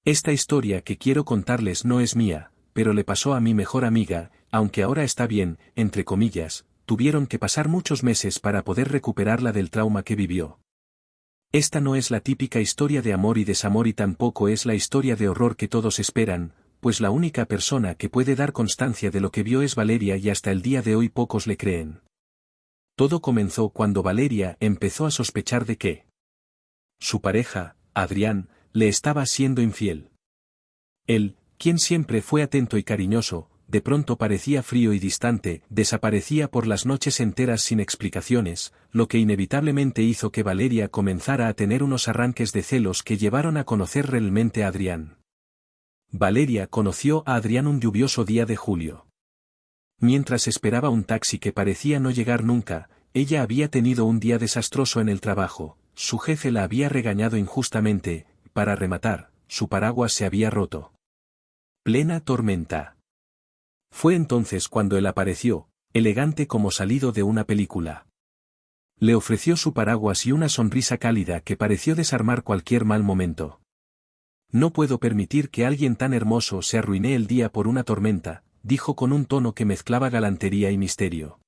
Esta historia que quiero contarles no es mía, pero le pasó a mi mejor amiga, aunque ahora está bien, entre comillas, tuvieron que pasar muchos meses para poder recuperarla del trauma que vivió. Esta no es la típica historia de amor y desamor y tampoco es la historia de horror que todos esperan, pues la única persona que puede dar constancia de lo que vio es Valeria y hasta el día de hoy pocos le creen. Todo comenzó cuando Valeria empezó a sospechar de que su pareja, Adrián, le estaba siendo infiel. Él, quien siempre fue atento y cariñoso, de pronto parecía frío y distante, desaparecía por las noches enteras sin explicaciones, lo que inevitablemente hizo que Valeria comenzara a tener unos arranques de celos que llevaron a conocer realmente a Adrián. Valeria conoció a Adrián un lluvioso día de julio. Mientras esperaba un taxi que parecía no llegar nunca, ella había tenido un día desastroso en el trabajo, su jefe la había regañado injustamente, para rematar, su paraguas se había roto. Plena tormenta. Fue entonces cuando él apareció, elegante como salido de una película. Le ofreció su paraguas y una sonrisa cálida que pareció desarmar cualquier mal momento. No puedo permitir que alguien tan hermoso se arruine el día por una tormenta, dijo con un tono que mezclaba galantería y misterio.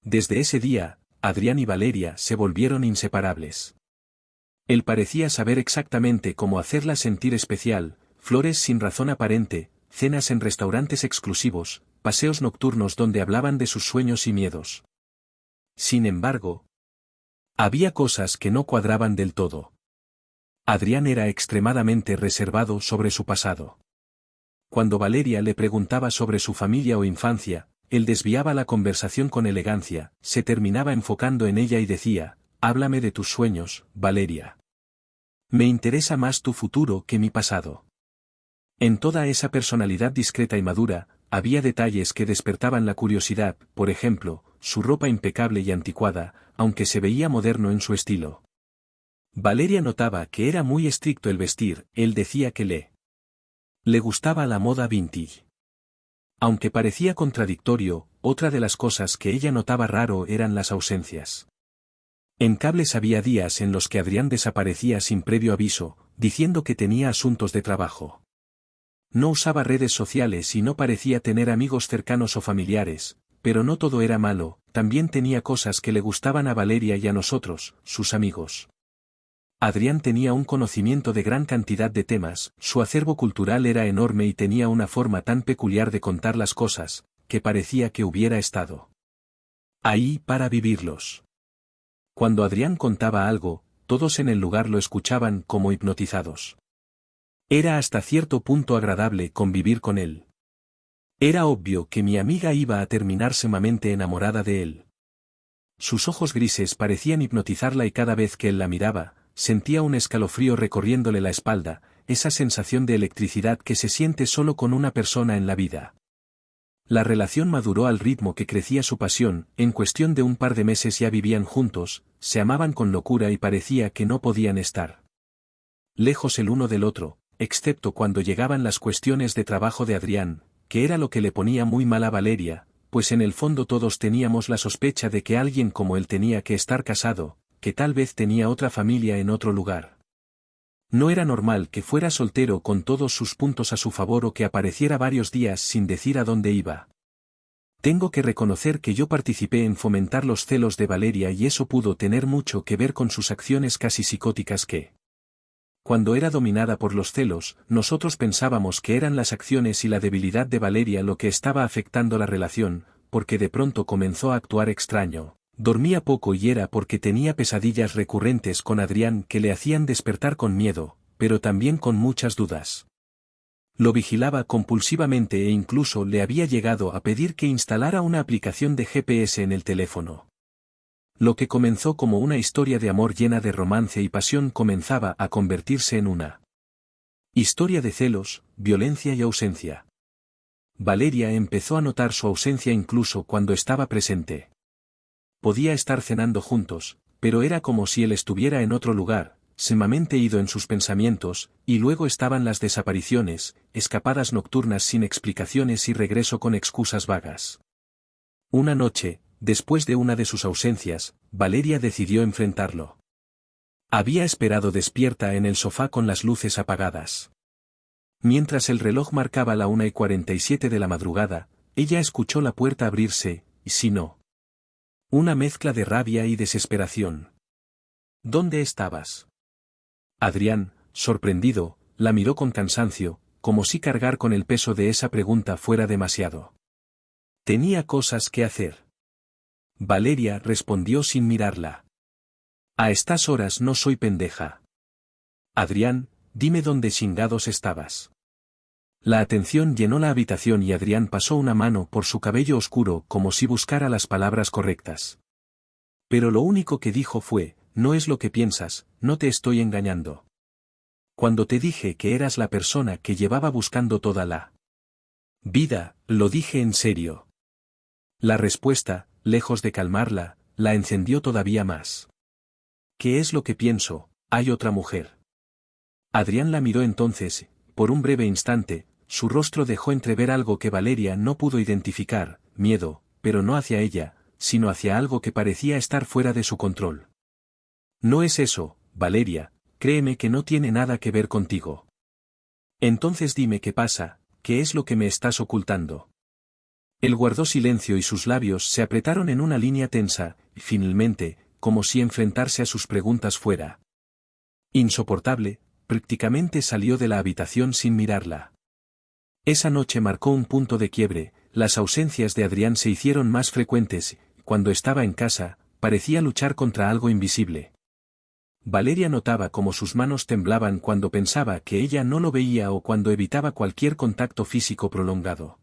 Desde ese día, Adrián y Valeria se volvieron inseparables. Él parecía saber exactamente cómo hacerla sentir especial, flores sin razón aparente, cenas en restaurantes exclusivos, paseos nocturnos donde hablaban de sus sueños y miedos. Sin embargo, había cosas que no cuadraban del todo. Adrián era extremadamente reservado sobre su pasado. Cuando Valeria le preguntaba sobre su familia o infancia, él desviaba la conversación con elegancia, se terminaba enfocando en ella y decía, «Háblame de tus sueños, Valeria. Me interesa más tu futuro que mi pasado». En toda esa personalidad discreta y madura, había detalles que despertaban la curiosidad, por ejemplo, su ropa impecable y anticuada, aunque se veía moderno en su estilo. Valeria notaba que era muy estricto el vestir, él decía que le gustaba la moda vintage. Aunque parecía contradictorio, otra de las cosas que ella notaba raro eran las ausencias. En Cables había días en los que Adrián desaparecía sin previo aviso, diciendo que tenía asuntos de trabajo. No usaba redes sociales y no parecía tener amigos cercanos o familiares, pero no todo era malo, también tenía cosas que le gustaban a Valeria y a nosotros, sus amigos. Adrián tenía un conocimiento de gran cantidad de temas, su acervo cultural era enorme y tenía una forma tan peculiar de contar las cosas, que parecía que hubiera estado ahí para vivirlos. Cuando Adrián contaba algo, todos en el lugar lo escuchaban como hipnotizados. Era hasta cierto punto agradable convivir con él. Era obvio que mi amiga iba a terminar sumamente enamorada de él. Sus ojos grises parecían hipnotizarla y cada vez que él la miraba, sentía un escalofrío recorriéndole la espalda, esa sensación de electricidad que se siente solo con una persona en la vida. La relación maduró al ritmo que crecía su pasión, en cuestión de un par de meses ya vivían juntos, se amaban con locura y parecía que no podían estar lejos el uno del otro, excepto cuando llegaban las cuestiones de trabajo de Adrián, que era lo que le ponía muy mal a Valeria, pues en el fondo todos teníamos la sospecha de que alguien como él tenía que estar casado, que tal vez tenía otra familia en otro lugar. No era normal que fuera soltero con todos sus puntos a su favor o que apareciera varios días sin decir a dónde iba. Tengo que reconocer que yo participé en fomentar los celos de Valeria y eso pudo tener mucho que ver con sus acciones casi psicóticas que, cuando era dominada por los celos, nosotros pensábamos que eran las acciones y la debilidad de Valeria lo que estaba afectando la relación, porque de pronto comenzó a actuar extraño. Dormía poco y era porque tenía pesadillas recurrentes con Adrián que le hacían despertar con miedo, pero también con muchas dudas. Lo vigilaba compulsivamente e incluso le había llegado a pedir que instalara una aplicación de GPS en el teléfono. Lo que comenzó como una historia de amor llena de romance y pasión comenzaba a convertirse en una historia de celos, violencia y ausencia. Valeria empezó a notar su ausencia incluso cuando estaba presente. Podía estar cenando juntos, pero era como si él estuviera en otro lugar, sumamente ido en sus pensamientos, y luego estaban las desapariciones, escapadas nocturnas sin explicaciones y regreso con excusas vagas. Una noche, después de una de sus ausencias, Valeria decidió enfrentarlo. Había esperado despierta en el sofá con las luces apagadas. Mientras el reloj marcaba la 1:47 de la madrugada, ella escuchó la puerta abrirse, y si no. Una mezcla de rabia y desesperación. ¿Dónde estabas? Adrián, sorprendido, la miró con cansancio, como si cargar con el peso de esa pregunta fuera demasiado. Tenía cosas que hacer. Valeria respondió sin mirarla. A estas horas no soy pendeja. Adrián, dime dónde chingados estabas. La atención llenó la habitación y Adrián pasó una mano por su cabello oscuro como si buscara las palabras correctas. Pero lo único que dijo fue, no es lo que piensas, no te estoy engañando. Cuando te dije que eras la persona que llevaba buscando toda la vida, lo dije en serio. La respuesta, lejos de calmarla, la encendió todavía más. ¿Qué es lo que pienso? Hay otra mujer. Adrián la miró entonces, por un breve instante, su rostro dejó entrever algo que Valeria no pudo identificar, miedo, pero no hacia ella, sino hacia algo que parecía estar fuera de su control. No es eso, Valeria, créeme que no tiene nada que ver contigo. Entonces dime qué pasa, qué es lo que me estás ocultando. Él guardó silencio y sus labios se apretaron en una línea tensa, y finalmente, como si enfrentarse a sus preguntas fuera insoportable, prácticamente salió de la habitación sin mirarla. Esa noche marcó un punto de quiebre, las ausencias de Adrián se hicieron más frecuentes, cuando estaba en casa, parecía luchar contra algo invisible. Valeria notaba cómo sus manos temblaban cuando pensaba que ella no lo veía o cuando evitaba cualquier contacto físico prolongado.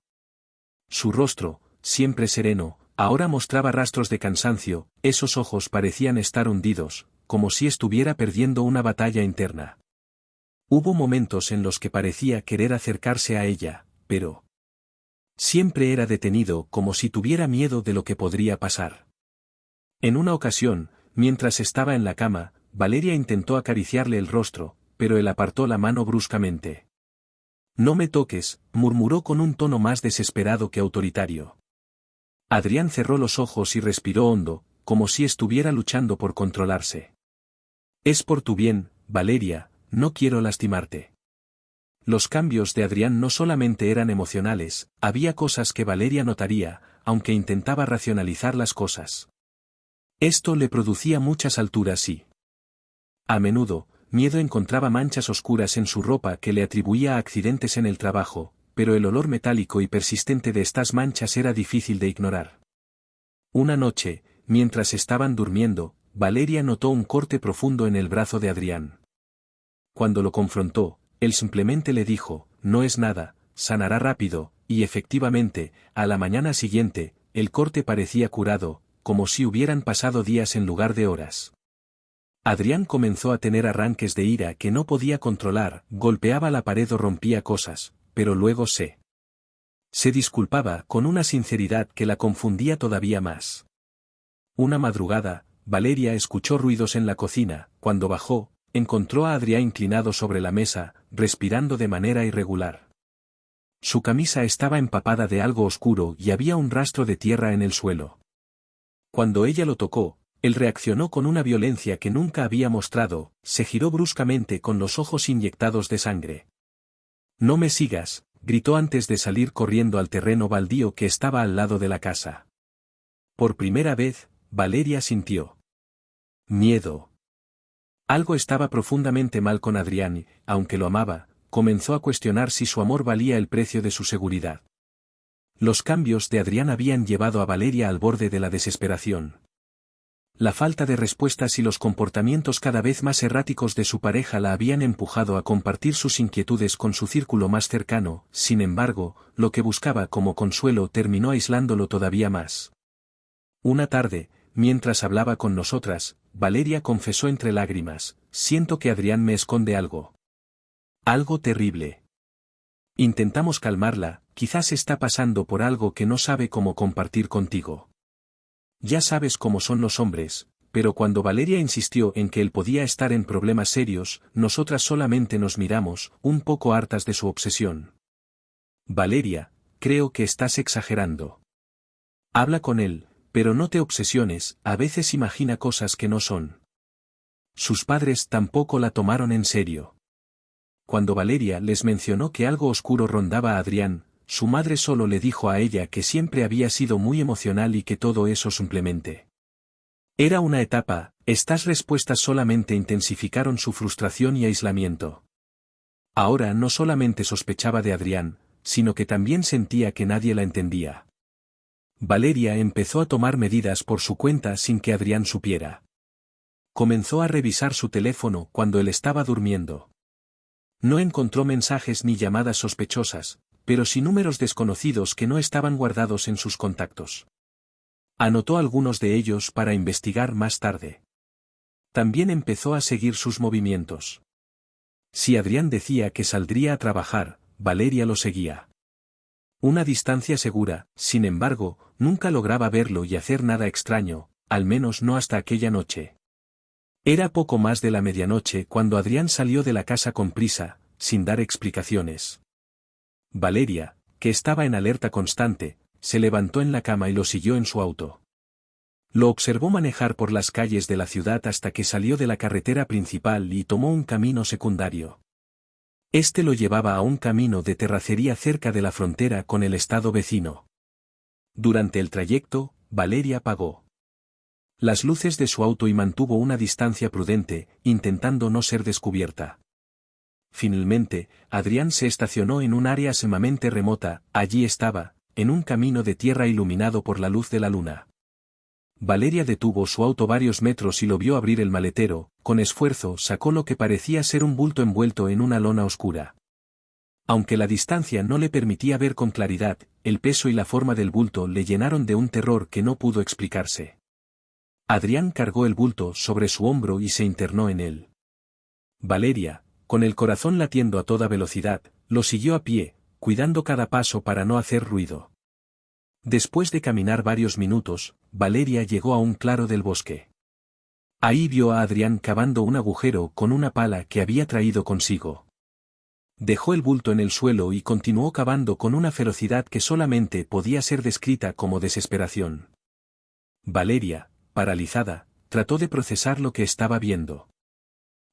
Su rostro, siempre sereno, ahora mostraba rastros de cansancio, esos ojos parecían estar hundidos, como si estuviera perdiendo una batalla interna. Hubo momentos en los que parecía querer acercarse a ella, pero siempre era detenido como si tuviera miedo de lo que podría pasar. En una ocasión, mientras estaba en la cama, Valeria intentó acariciarle el rostro, pero él apartó la mano bruscamente. No me toques, murmuró con un tono más desesperado que autoritario. Adrián cerró los ojos y respiró hondo, como si estuviera luchando por controlarse. Es por tu bien, Valeria, no quiero lastimarte. Los cambios de Adrián no solamente eran emocionales, había cosas que Valeria notaría, aunque intentaba racionalizar las cosas. Esto le producía muchas alturas y, a menudo, miedo encontraba manchas oscuras en su ropa que le atribuía a accidentes en el trabajo, pero el olor metálico y persistente de estas manchas era difícil de ignorar. Una noche, mientras estaban durmiendo, Valeria notó un corte profundo en el brazo de Adrián. Cuando lo confrontó, él simplemente le dijo, no es nada, sanará rápido, y efectivamente, a la mañana siguiente, el corte parecía curado, como si hubieran pasado días en lugar de horas. Adrián comenzó a tener arranques de ira que no podía controlar, golpeaba la pared o rompía cosas, pero luego se disculpaba con una sinceridad que la confundía todavía más. Una madrugada, Valeria escuchó ruidos en la cocina, cuando bajó, encontró a Adrián inclinado sobre la mesa, respirando de manera irregular. Su camisa estaba empapada de algo oscuro y había un rastro de tierra en el suelo. Cuando ella lo tocó, él reaccionó con una violencia que nunca había mostrado, se giró bruscamente con los ojos inyectados de sangre. No me sigas, gritó antes de salir corriendo al terreno baldío que estaba al lado de la casa. Por primera vez, Valeria sintió miedo. Algo estaba profundamente mal con Adrián y, aunque lo amaba, comenzó a cuestionar si su amor valía el precio de su seguridad. Los cambios de Adrián habían llevado a Valeria al borde de la desesperación. La falta de respuestas y los comportamientos cada vez más erráticos de su pareja la habían empujado a compartir sus inquietudes con su círculo más cercano, sin embargo, lo que buscaba como consuelo terminó aislándolo todavía más. Una tarde, mientras hablaba con nosotras, Valeria confesó entre lágrimas, siento que Adrián me esconde algo. Algo terrible. Intentamos calmarla, quizás está pasando por algo que no sabe cómo compartir contigo. Ya sabes cómo son los hombres, pero cuando Valeria insistió en que él podía estar en problemas serios, nosotras solamente nos miramos, un poco hartas de su obsesión. Valeria, creo que estás exagerando. Habla con él, pero no te obsesiones, a veces imagina cosas que no son. Sus padres tampoco la tomaron en serio. cuando Valeria les mencionó que algo oscuro rondaba a Adrián, su madre solo le dijo a ella que siempre había sido muy emocional y que todo eso simplemente era una etapa. Estas respuestas solamente intensificaron su frustración y aislamiento. Ahora no solamente sospechaba de Adrián, sino que también sentía que nadie la entendía. Valeria empezó a tomar medidas por su cuenta sin que Adrián supiera. Comenzó a revisar su teléfono cuando él estaba durmiendo. No encontró mensajes ni llamadas sospechosas, pero sí números desconocidos que no estaban guardados en sus contactos. Anotó algunos de ellos para investigar más tarde. También empezó a seguir sus movimientos. Si Adrián decía que saldría a trabajar, Valeria lo seguía. Una distancia segura, sin embargo, nunca lograba verlo y hacer nada extraño, al menos no hasta aquella noche. Era poco más de la medianoche cuando Adrián salió de la casa con prisa, sin dar explicaciones. Valeria, que estaba en alerta constante, se levantó en la cama y lo siguió en su auto. Lo observó manejar por las calles de la ciudad hasta que salió de la carretera principal y tomó un camino secundario. Este lo llevaba a un camino de terracería cerca de la frontera con el estado vecino. Durante el trayecto, Valeria apagó las luces de su auto y mantuvo una distancia prudente, intentando no ser descubierta. Finalmente, Adrián se estacionó en un área sumamente remota. Allí estaba, en un camino de tierra iluminado por la luz de la luna. Valeria detuvo su auto varios metros y lo vio abrir el maletero. Con esfuerzo sacó lo que parecía ser un bulto envuelto en una lona oscura. Aunque la distancia no le permitía ver con claridad, el peso y la forma del bulto le llenaron de un terror que no pudo explicarse. Adrián cargó el bulto sobre su hombro y se internó en él. Valeria, con el corazón latiendo a toda velocidad, lo siguió a pie, cuidando cada paso para no hacer ruido. Después de caminar varios minutos, Valeria llegó a un claro del bosque. Ahí vio a Adrián cavando un agujero con una pala que había traído consigo. Dejó el bulto en el suelo y continuó cavando con una ferocidad que solamente podía ser descrita como desesperación. Valeria, paralizada, trató de procesar lo que estaba viendo.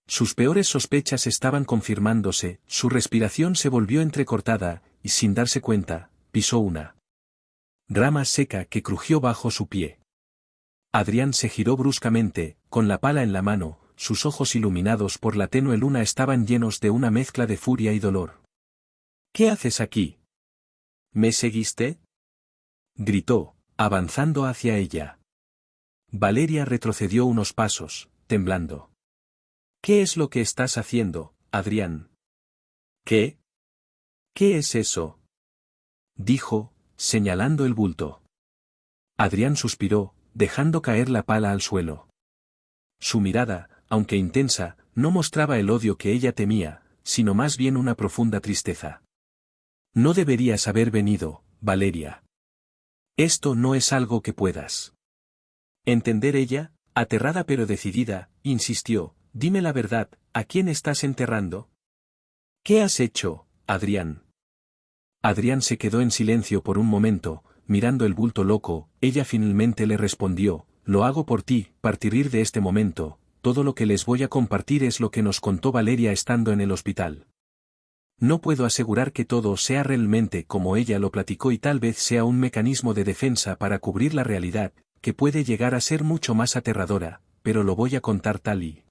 Sus peores sospechas estaban confirmándose, su respiración se volvió entrecortada, y sin darse cuenta, pisó una rama seca que crujió bajo su pie. Adrián se giró bruscamente, con la pala en la mano, sus ojos iluminados por la tenue luna estaban llenos de una mezcla de furia y dolor. ¿Qué haces aquí? ¿Me seguiste?, gritó, avanzando hacia ella. Valeria retrocedió unos pasos, temblando. ¿Qué es lo que estás haciendo, Adrián? ¿Qué? ¿Qué es eso?, dijo, señalando el bulto. Adrián suspiró, dejando caer la pala al suelo. Su mirada, aunque intensa, no mostraba el odio que ella temía, sino más bien una profunda tristeza. No deberías haber venido, Valeria. Esto no es algo que puedas entender. Ella, aterrada pero decidida, insistió, dime la verdad, ¿a quién estás enterrando? ¿Qué has hecho, Adrián? Adrián se quedó en silencio por un momento, mirando el bulto loco. Ella finalmente le respondió, lo hago por ti. A partir de este momento, todo lo que les voy a compartir es lo que nos contó Valeria estando en el hospital. No puedo asegurar que todo sea realmente como ella lo platicó y tal vez sea un mecanismo de defensa para cubrir la realidad, que puede llegar a ser mucho más aterradora, pero lo voy a contar tal y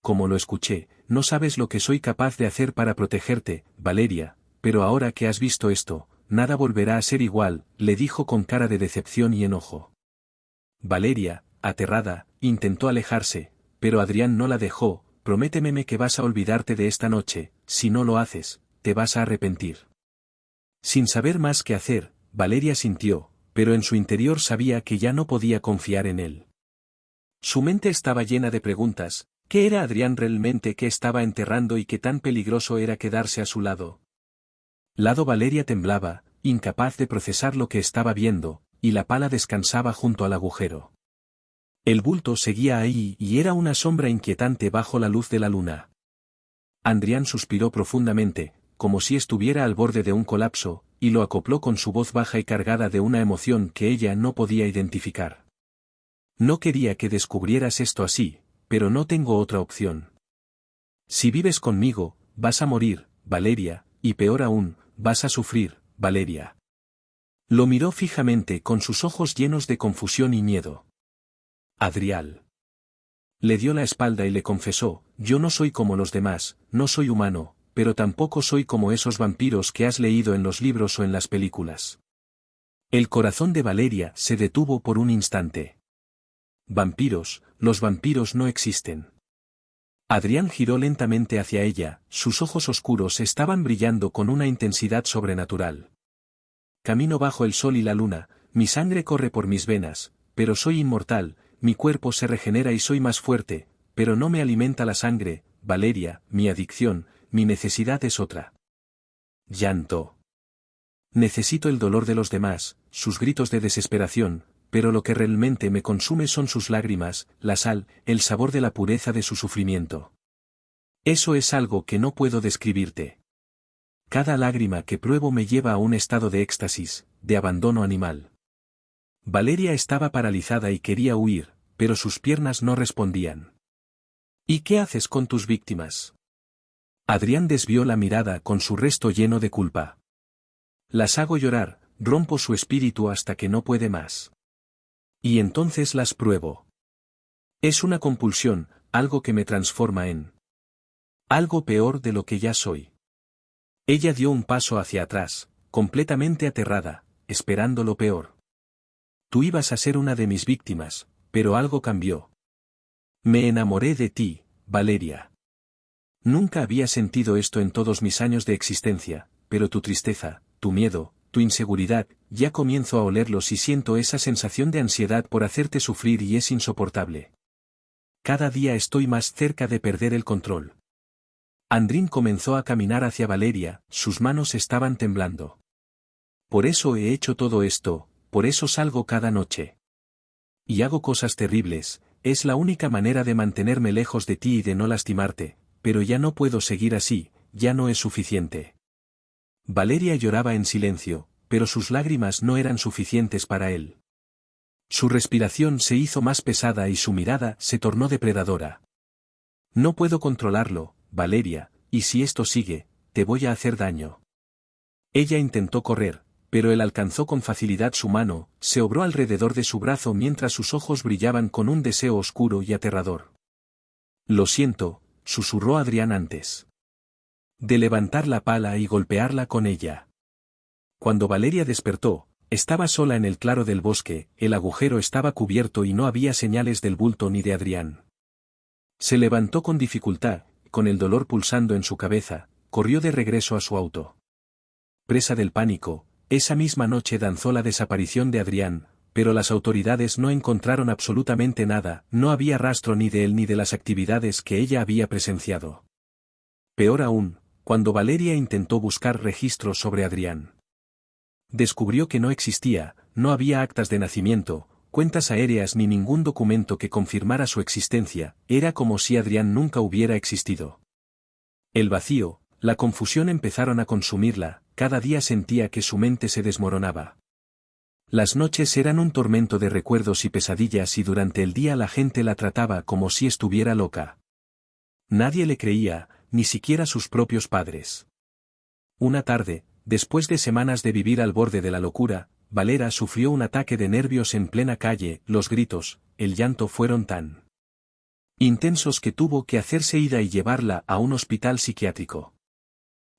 como lo escuché. No sabes lo que soy capaz de hacer para protegerte, Valeria, pero ahora que has visto esto, nada volverá a ser igual, le dijo con cara de decepción y enojo. Valeria, aterrada, intentó alejarse, pero Adrián no la dejó. Prométeme que vas a olvidarte de esta noche, si no lo haces, te vas a arrepentir. Sin saber más qué hacer, Valeria sintió, pero en su interior sabía que ya no podía confiar en él. Su mente estaba llena de preguntas. ¿Qué era Adrián realmente que estaba enterrando y qué tan peligroso era quedarse a su lado? Valeria temblaba, incapaz de procesar lo que estaba viendo, y la pala descansaba junto al agujero. El bulto seguía ahí y era una sombra inquietante bajo la luz de la luna. Adrián suspiró profundamente, como si estuviera al borde de un colapso, y lo acopló con su voz baja y cargada de una emoción que ella no podía identificar. No quería que descubrieras esto así, pero no tengo otra opción. Si vives conmigo, vas a morir, Valeria, y peor aún, vas a sufrir, Valeria. Lo miró fijamente con sus ojos llenos de confusión y miedo. Adrián. Le dio la espalda y le confesó, yo no soy como los demás, no soy humano, pero tampoco soy como esos vampiros que has leído en los libros o en las películas. El corazón de Valeria se detuvo por un instante. Vampiros, los vampiros no existen. Adrián giró lentamente hacia ella, sus ojos oscuros estaban brillando con una intensidad sobrenatural. Camino bajo el sol y la luna, mi sangre corre por mis venas, pero soy inmortal, mi cuerpo se regenera y soy más fuerte, pero no me alimenta la sangre, Valeria, mi adicción, mi necesidad es otra. Llanto. Necesito el dolor de los demás, sus gritos de desesperación, pero lo que realmente me consume son sus lágrimas, la sal, el sabor de la pureza de su sufrimiento. Eso es algo que no puedo describirte. Cada lágrima que pruebo me lleva a un estado de éxtasis, de abandono animal. Valeria estaba paralizada y quería huir, pero sus piernas no respondían. ¿Y qué haces con tus víctimas? Adrián desvió la mirada con su resto lleno de culpa. Las hago llorar, rompo su espíritu hasta que no puede más. Y entonces las pruebo. Es una compulsión, algo que me transforma en algo peor de lo que ya soy. Ella dio un paso hacia atrás, completamente aterrada, esperando lo peor. Tú ibas a ser una de mis víctimas, pero algo cambió. Me enamoré de ti, Valeria. Nunca había sentido esto en todos mis años de existencia, pero tu tristeza, tu miedo, tu inseguridad, ya comienzo a olerlos y siento esa sensación de ansiedad por hacerte sufrir y es insoportable. Cada día estoy más cerca de perder el control. Andrín comenzó a caminar hacia Valeria, sus manos estaban temblando. Por eso he hecho todo esto, por eso salgo cada noche. Y hago cosas terribles, es la única manera de mantenerme lejos de ti y de no lastimarte, pero ya no puedo seguir así, ya no es suficiente. Valeria lloraba en silencio, pero sus lágrimas no eran suficientes para él. Su respiración se hizo más pesada y su mirada se tornó depredadora. No puedo controlarlo, Valeria, y si esto sigue, te voy a hacer daño. Ella intentó correr, pero él alcanzó con facilidad su mano, se obró alrededor de su brazo mientras sus ojos brillaban con un deseo oscuro y aterrador. Lo siento, susurró Adrián antes de levantar la pala y golpearla con ella. Cuando Valeria despertó, estaba sola en el claro del bosque, el agujero estaba cubierto y no había señales del bulto ni de Adrián. Se levantó con dificultad, con el dolor pulsando en su cabeza, corrió de regreso a su auto. Presa del pánico, esa misma noche danzó la desaparición de Adrián, pero las autoridades no encontraron absolutamente nada, no había rastro ni de él ni de las actividades que ella había presenciado. Peor aún, cuando Valeria intentó buscar registros sobre Adrián, descubrió que no existía, no había actas de nacimiento, cuentas aéreas ni ningún documento que confirmara su existencia, era como si Adrián nunca hubiera existido. El vacío, la confusión empezaron a consumirla, cada día sentía que su mente se desmoronaba. Las noches eran un tormento de recuerdos y pesadillas y durante el día la gente la trataba como si estuviera loca. Nadie le creía, ni siquiera sus propios padres. Una tarde, después de semanas de vivir al borde de la locura, Valeria sufrió un ataque de nervios en plena calle, los gritos, el llanto fueron tan intensos que tuvo que hacerse ida y llevarla a un hospital psiquiátrico.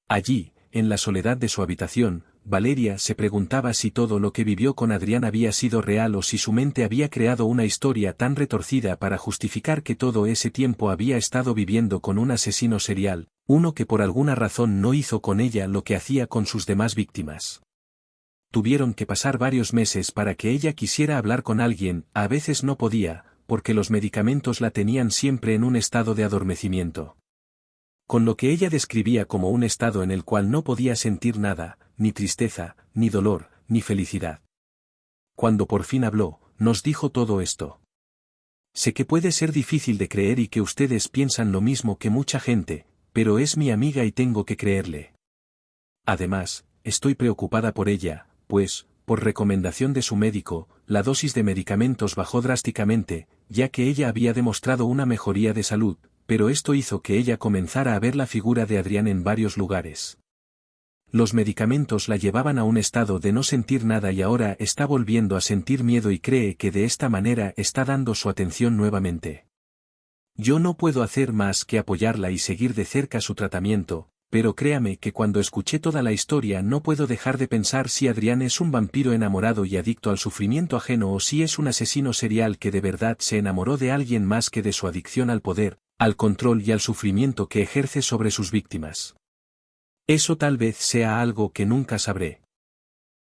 Allí, en la soledad de su habitación, Valeria se preguntaba si todo lo que vivió con Adrián había sido real o si su mente había creado una historia tan retorcida para justificar que todo ese tiempo había estado viviendo con un asesino serial, uno que por alguna razón no hizo con ella lo que hacía con sus demás víctimas. Tuvieron que pasar varios meses para que ella quisiera hablar con alguien, a veces no podía, porque los medicamentos la tenían siempre en un estado de adormecimiento. Con lo que ella describía como un estado en el cual no podía sentir nada, ni tristeza, ni dolor, ni felicidad. Cuando por fin habló, nos dijo todo esto. Sé que puede ser difícil de creer y que ustedes piensan lo mismo que mucha gente, pero es mi amiga y tengo que creerle. Además, estoy preocupada por ella, pues, por recomendación de su médico, la dosis de medicamentos bajó drásticamente, ya que ella había demostrado una mejoría de salud, pero esto hizo que ella comenzara a ver la figura de Adrián en varios lugares. Los medicamentos la llevaban a un estado de no sentir nada y ahora está volviendo a sentir miedo y cree que de esta manera está dando su atención nuevamente. Yo no puedo hacer más que apoyarla y seguir de cerca su tratamiento, pero créame que cuando escuché toda la historia no puedo dejar de pensar si Adrián es un vampiro enamorado y adicto al sufrimiento ajeno o si es un asesino serial que de verdad se enamoró de alguien más que de su adicción al poder, al control y al sufrimiento que ejerce sobre sus víctimas. Eso tal vez sea algo que nunca sabré.